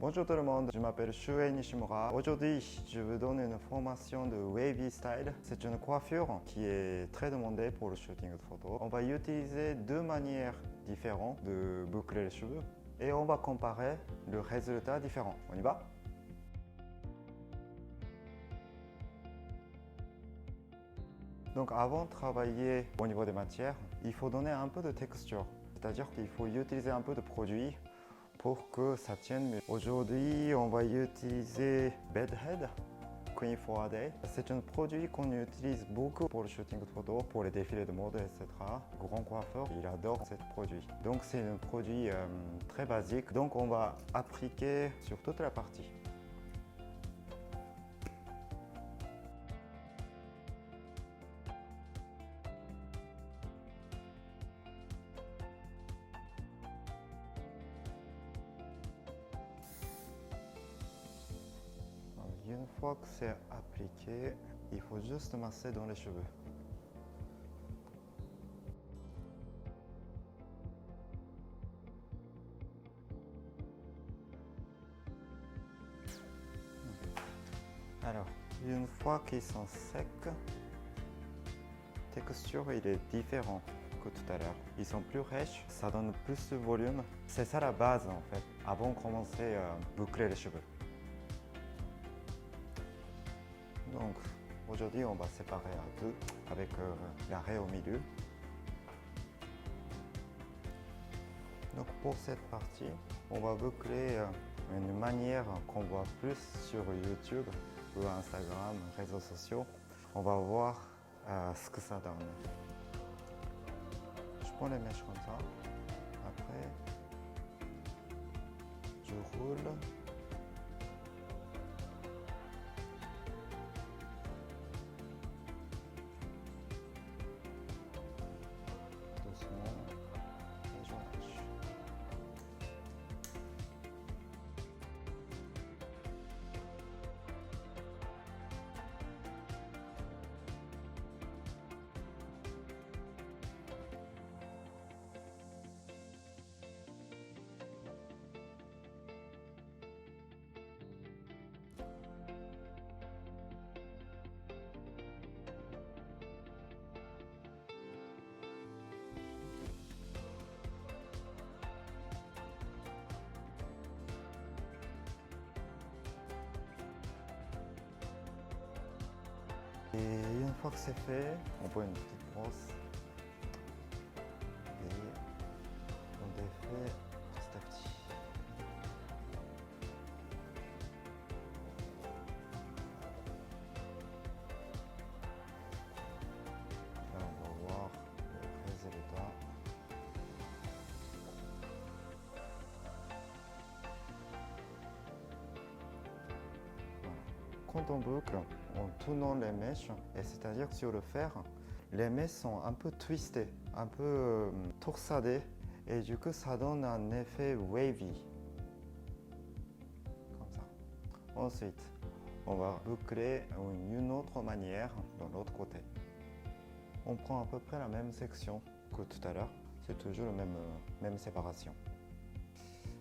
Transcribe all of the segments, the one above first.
Bonjour tout le monde, je m'appelle Shuei Nishimura. Aujourd'hui, je vous donne une formation de Wavy Style. C'est une coiffure qui est très demandée pour le shooting de photos. On va utiliser deux manières différentes de boucler les cheveux et on va comparer le résultat différent. On y va? Donc avant de travailler au niveau des matières, il faut donner un peu de texture. C'est-à-dire qu'il faut utiliser un peu de produit pour que ça tienne mieux. Aujourd'hui, on va utiliser Bedhead Queen for a Day. C'est un produit qu'on utilise beaucoup pour le shooting de photos, pour les défilés de mode, etc. Grand coiffeur, il adore ce produit. Donc c'est un produit très basique. Donc on va appliquer sur toute la partie. Une fois que c'est appliqué, il faut juste masser dans les cheveux. Alors, une fois qu'ils sont secs, la texture il est différent que tout à l'heure. Ils sont plus riches, ça donne plus de volume. C'est ça la base en fait, avant de commencer à boucler les cheveux. Donc aujourd'hui on va séparer à deux avec l'arrêt au milieu. Donc pour cette partie, on va boucler une manière qu'on voit plus sur YouTube ou Instagram, réseaux sociaux. On va voir ce que ça donne. Je prends les mèches comme ça. Après, je roule. Et une fois que c'est fait, on prend une petite brosse et on défait petit à petit. Là, on va voir le résultat. Quand on boucle, en tournant les mèches, et c'est-à-dire que sur le fer, les mèches sont un peu twistées, un peu torsadées, et du coup ça donne un effet wavy. Comme ça. Ensuite, on va boucler d'une autre manière de l'autre côté. On prend à peu près la même section que tout à l'heure, c'est toujours la même séparation.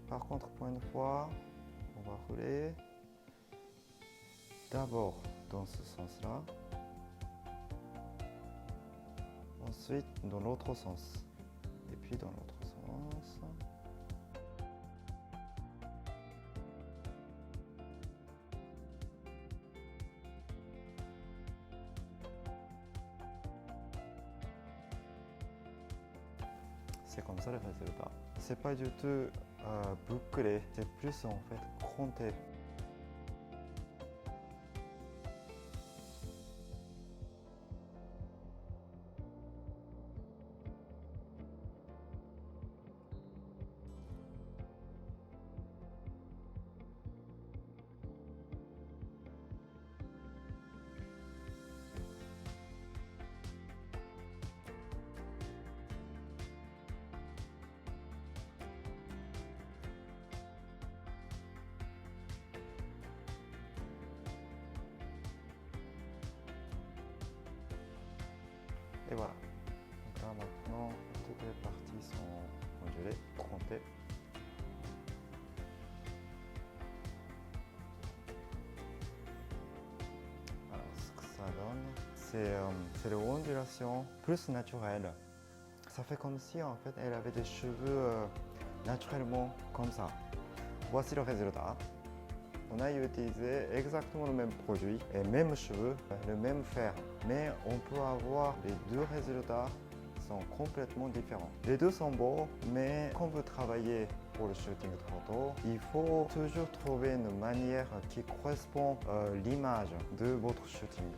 Par contre, pour une fois, on va rouler. D'abord dans ce sens-là, ensuite dans l'autre sens, et puis dans l'autre sens. C'est comme ça le résultat. C'est pas du tout bouclé, c'est plus en fait cronté. Et voilà. Donc là maintenant, toutes les parties sont ondulées, crontées. c'est l'ondulation plus naturelle. Ça fait comme si en fait elle avait des cheveux naturellement comme ça. Voici le résultat. On a utilisé exactement le même produit et même cheveux, le même fer. Mais on peut avoir les deux résultats sont complètement différents. Les deux sont beaux, mais quand vous travaillez pour le shooting de photo, il faut toujours trouver une manière qui correspond à l'image de votre shooting.